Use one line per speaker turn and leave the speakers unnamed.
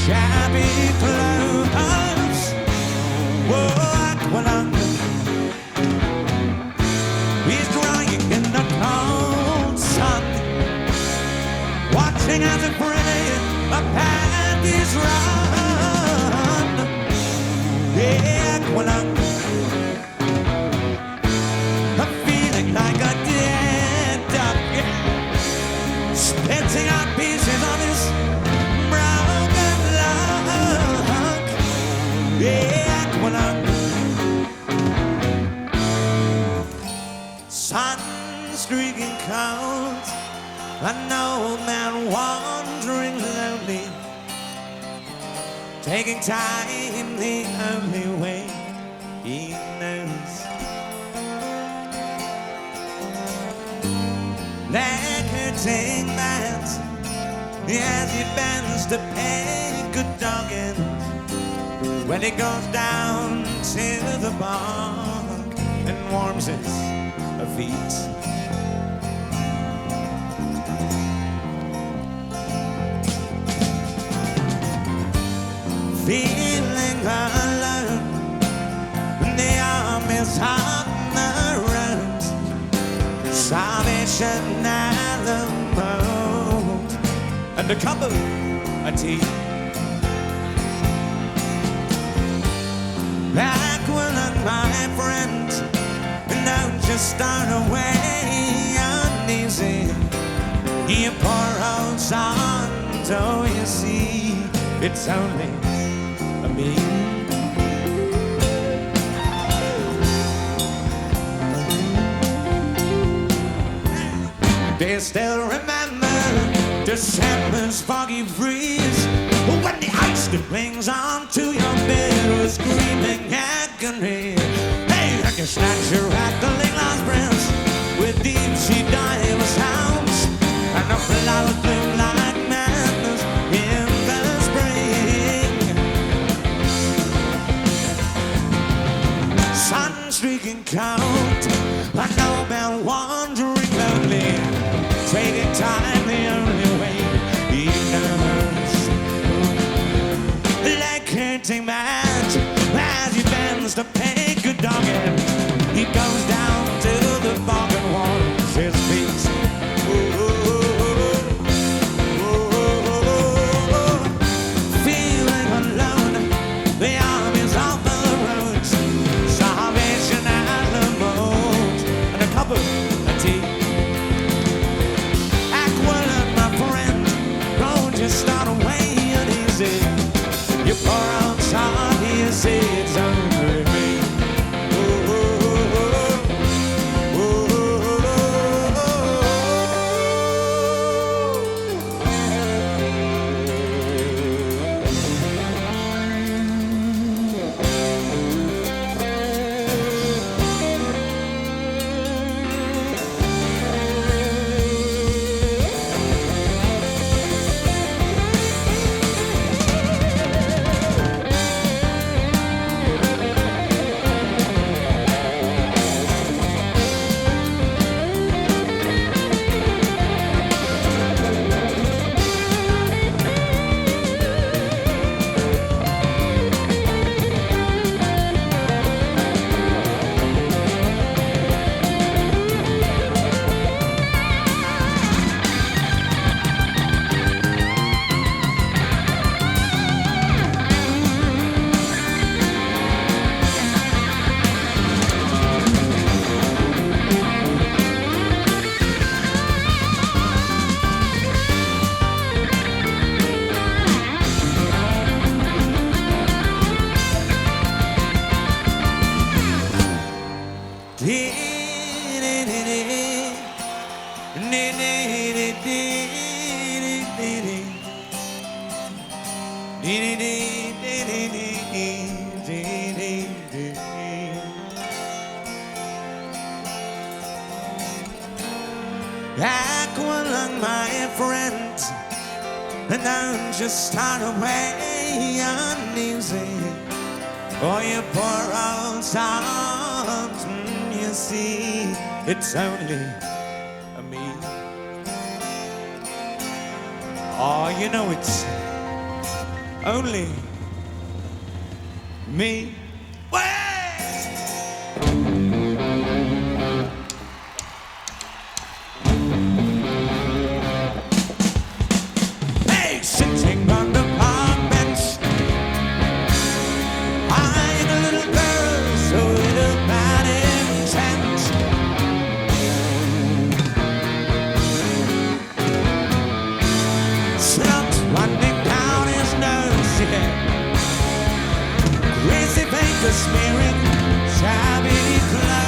shabby clothes. Whoa, Aqualung. He's drying in the cold sun, watching as a friend a panties run. Yeah, Aqualung. I'm feeling like a dead duck, yeah. Spitting out pieces of his broken luck. Yeah, Aqualung. Sun streaking cold, an old man wandering lonely, taking time the only way he knows. Licking bands as he bends to pay good dogging when he goes down to the bog and warms his feet. Feeling alone, the army's on the road, salvation at the moment, and a cup of tea. Aqualung, my friend, don't just start away uneasy. You pour out sun, so you see it's only me. Do you still remember December's foggy breeze, when the ice that rings onto your bed was screaming agony? Hey, I can snatch your rattling last breaths with deep sea dive sounds, and the flowers bloom like madness in the spring. Sun streaking cold, like no man wandering lonely, taking time the only way he knows. Like hurting match as he bends to pay good dogging, he goes down to the bog and warms his feet. Feeling alone, the army's off the roads, salvation at the moment, and a cup of tea. Aqualung, my friend, don't just start away uneasy. You pour out sun, you see it's only me. Aqualung, my friend, and don't just start away uneasy, or you pour out something, you see it's only me. Oh, you know it's only me. Hey, sitting on the park bench, eyeing a little girl so little bad intent. Slumped running down his nose, yeah. Greasy fingers smearing shabby clothes.